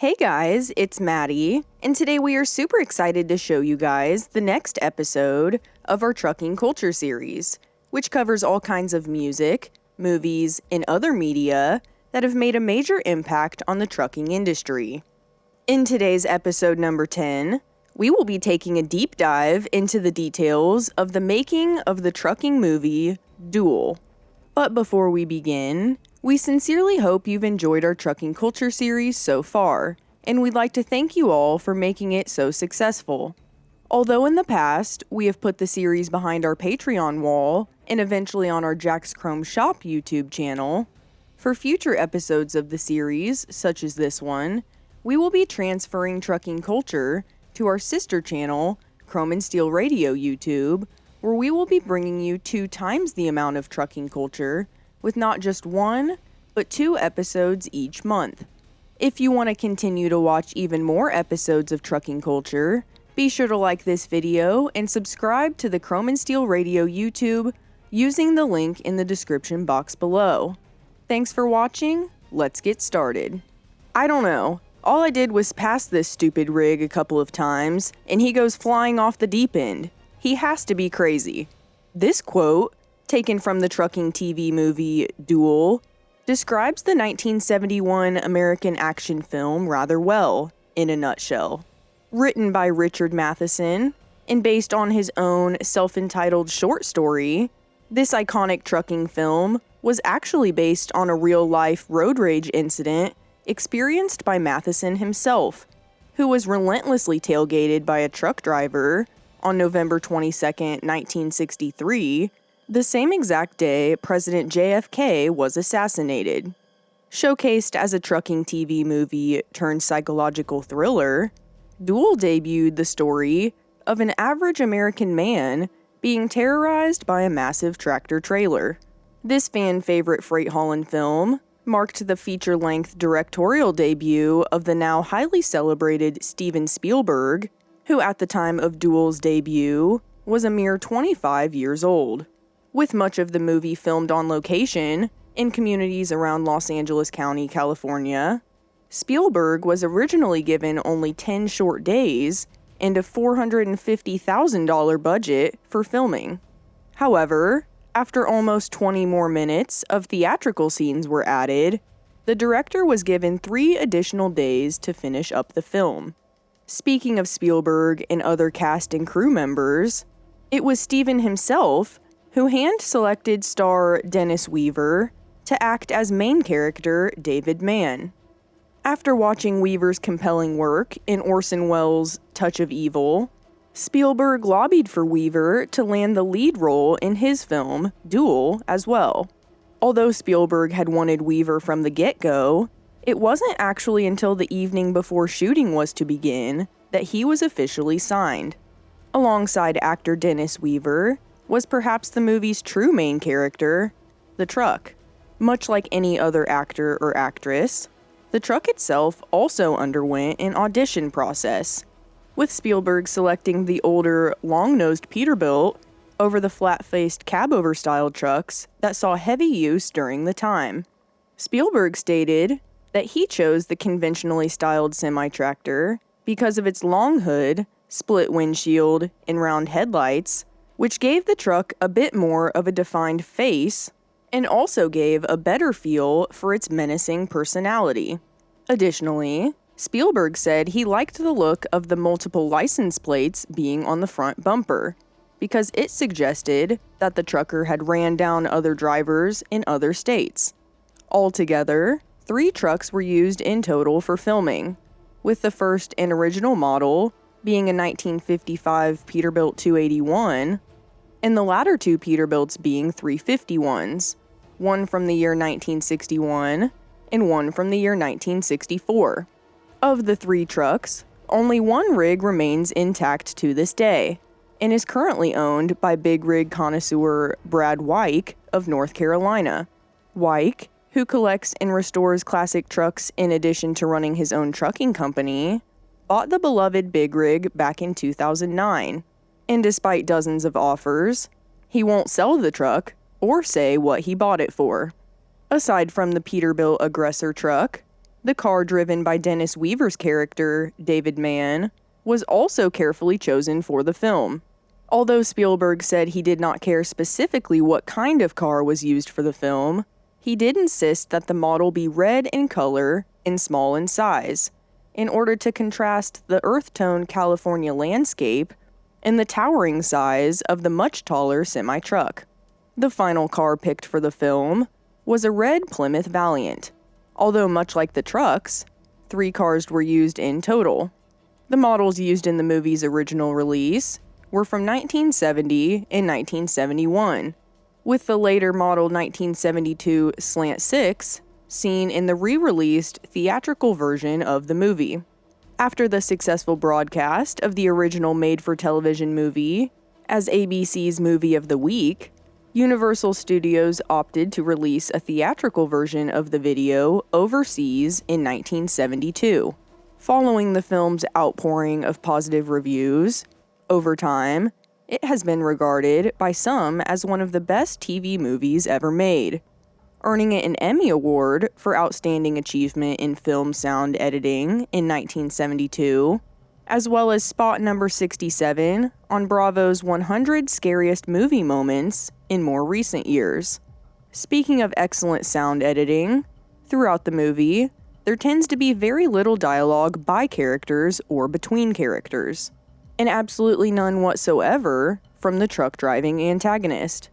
Hey guys, it's Maddie, and today we are super excited to show you guys the next episode of our Trucking Culture series, which covers all kinds of music, movies, and other media that have made a major impact on the trucking industry. In today's episode number 10, we will be taking a deep dive into the details of the making of the trucking movie, Duel. But before we begin, we sincerely hope you've enjoyed our Trucking Culture series so far, and we'd like to thank you all for making it so successful. Although in the past, we have put the series behind our Patreon wall and eventually on our Jack's Chrome Shop YouTube channel, for future episodes of the series, such as this one, we will be transferring Trucking Culture to our sister channel, Chrome and Steel Radio YouTube, where we will be bringing you 2 times the amount of Trucking Culture with not just 1, but 2 episodes each month. If you want to continue to watch even more episodes of Trucking Culture, be sure to like this video and subscribe to the Chrome and Steel Radio YouTube using the link in the description box below. Thanks for watching, let's get started. I don't know, all I did was pass this stupid rig a couple of times, and he goes flying off the deep end. He has to be crazy. This quote, taken from the trucking TV movie Duel, describes the 1971 American action film rather well, in a nutshell. Written by Richard Matheson, and based on his own self-entitled short story, this iconic trucking film was actually based on a real-life road rage incident experienced by Matheson himself, who was relentlessly tailgated by a truck driver on November 22, 1963, the same exact day President JFK was assassinated. Showcased as a trucking TV movie turned psychological thriller, Duel debuted the story of an average American man being terrorized by a massive tractor trailer. This fan-favorite freight hauling film marked the feature-length directorial debut of the now highly celebrated Steven Spielberg, who at the time of Duel's debut was a mere 25 years old. With much of the movie filmed on location in communities around Los Angeles County, California, Spielberg was originally given only 10 short days and a $450,000 budget for filming. However, after almost 20 more minutes of theatrical scenes were added, the director was given 3 additional days to finish up the film. Speaking of Spielberg and other cast and crew members, it was Steven himself who hand-selected star Dennis Weaver to act as main character David Mann. After watching Weaver's compelling work in Orson Welles' Touch of Evil, Spielberg lobbied for Weaver to land the lead role in his film, Duel, as well. Although Spielberg had wanted Weaver from the get-go, it wasn't actually until the evening before shooting was to begin that he was officially signed. Alongside actor Dennis Weaver was perhaps the movie's true main character, the truck. Much like any other actor or actress, the truck itself also underwent an audition process, with Spielberg selecting the older, long-nosed Peterbilt over the flat-faced cab-over-style trucks that saw heavy use during the time. Spielberg stated that he chose the conventionally styled semi-tractor because of its long hood, split windshield, and round headlights, which gave the truck a bit more of a defined face and also gave a better feel for its menacing personality. Additionally, Spielberg said he liked the look of the multiple license plates being on the front bumper, because it suggested that the trucker had ran down other drivers in other states. Altogether, 3 trucks were used in total for filming, with the first and original model being a 1955 Peterbilt 281, and the latter 2 Peterbilts being 351s, one from the year 1961 and one from the year 1964. Of the 3 trucks, only 1 rig remains intact to this day, and is currently owned by big rig connoisseur Brad Wyke of North Carolina. Wyke, who collects and restores classic trucks in addition to running his own trucking company, bought the beloved big rig back in 2009, and despite dozens of offers, he won't sell the truck or say what he bought it for. Aside from the Peterbilt Aggressor truck, The car driven by Dennis Weaver's character, David Mann, was also carefully chosen for the film. Although Spielberg said he did not care specifically what kind of car was used for the film, he did insist that the model be red in color and small in size, in order to contrast the earth-tone California landscape and the towering size of the much taller semi-truck. The final car picked for the film was a red Plymouth Valiant. Although much like the trucks, 3 cars were used in total. The models used in the movie's original release were from 1970 and 1971, with the later model 1972 Slant 6 seen in the re-released theatrical version of the movie. After the successful broadcast of the original made-for-television movie as ABC's Movie of the Week, Universal Studios opted to release a theatrical version of the video overseas in 1972. Following the film's outpouring of positive reviews, over time, it has been regarded by some as one of the best TV movies ever made, earning it an Emmy Award for Outstanding Achievement in Film Sound Editing in 1972, as well as spot number 67 on Bravo's 100 Scariest Movie Moments in more recent years. Speaking of excellent sound editing, throughout the movie, there tends to be very little dialogue by characters or between characters, and absolutely none whatsoever from the truck-driving antagonist.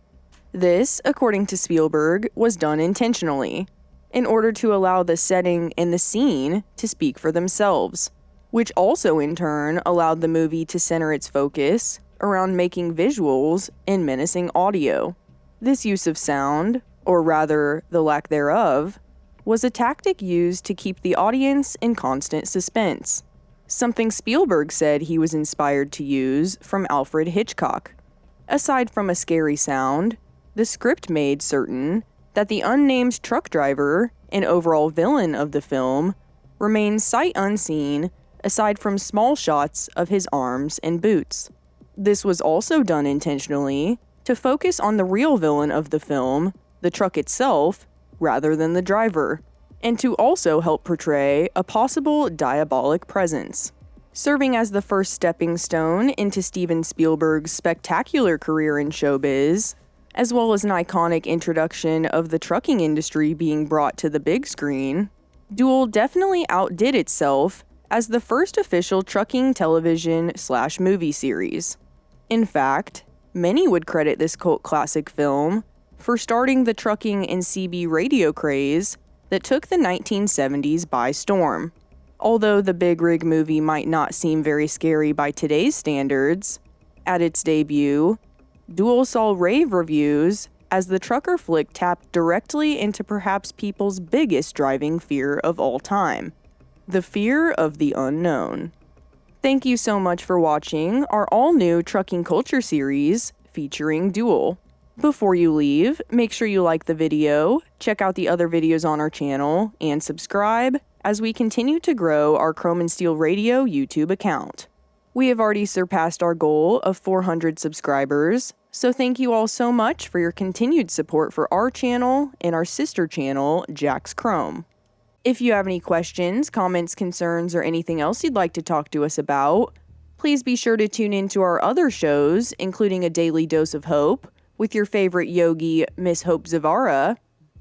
This, according to Spielberg, was done intentionally, in order to allow the setting and the scene to speak for themselves, which also in turn allowed the movie to center its focus around making visuals and menacing audio. This use of sound, or rather the lack thereof, was a tactic used to keep the audience in constant suspense, something Spielberg said he was inspired to use from Alfred Hitchcock. Aside from a scary sound, the script made certain that the unnamed truck driver and overall villain of the film remains sight unseen aside from small shots of his arms and boots. This was also done intentionally to focus on the real villain of the film, the truck itself, rather than the driver, and to also help portray a possible diabolic presence. Serving as the first stepping stone into Steven Spielberg's spectacular career in showbiz, as well as an iconic introduction of the trucking industry being brought to the big screen, Duel definitely outdid itself as the first official trucking television/movie series. In fact, many would credit this cult classic film for starting the trucking and CB radio craze that took the 1970s by storm. Although the big rig movie might not seem very scary by today's standards, at its debut, Duel saw rave reviews as the trucker flick tapped directly into perhaps people's biggest driving fear of all time: the fear of the unknown. Thank you so much for watching our all-new Trucking Culture series featuring Duel. Before you leave, make sure you like the video, check out the other videos on our channel, and subscribe as we continue to grow our Chrome and Steel Radio YouTube account. We have already surpassed our goal of 400 subscribers, so thank you all so much for your continued support for our channel and our sister channel, Jack's Chrome. If you have any questions, comments, concerns, or anything else you'd like to talk to us about, please be sure to tune in to our other shows, including A Daily Dose of Hope with your favorite yogi, Miss Hope Zavara,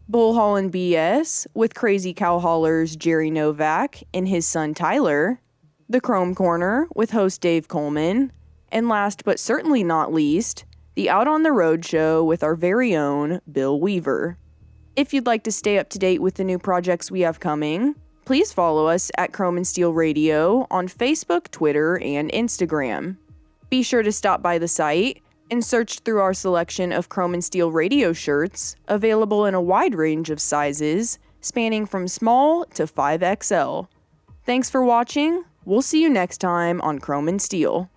Bull Haulin' BS with crazy cow haulers Jerry Novak and his son Tyler, The Chrome Corner with host Dave Coleman, and last but certainly not least, the Out on the Road show with our very own Bill Weaver. If you'd like to stay up to date with the new projects we have coming, please follow us at Chrome and Steel Radio on Facebook, Twitter, and Instagram. Be sure to stop by the site and search through our selection of Chrome and Steel Radio shirts, available in a wide range of sizes, spanning from small to 5XL. Thanks for watching. We'll see you next time on Chrome and Steel.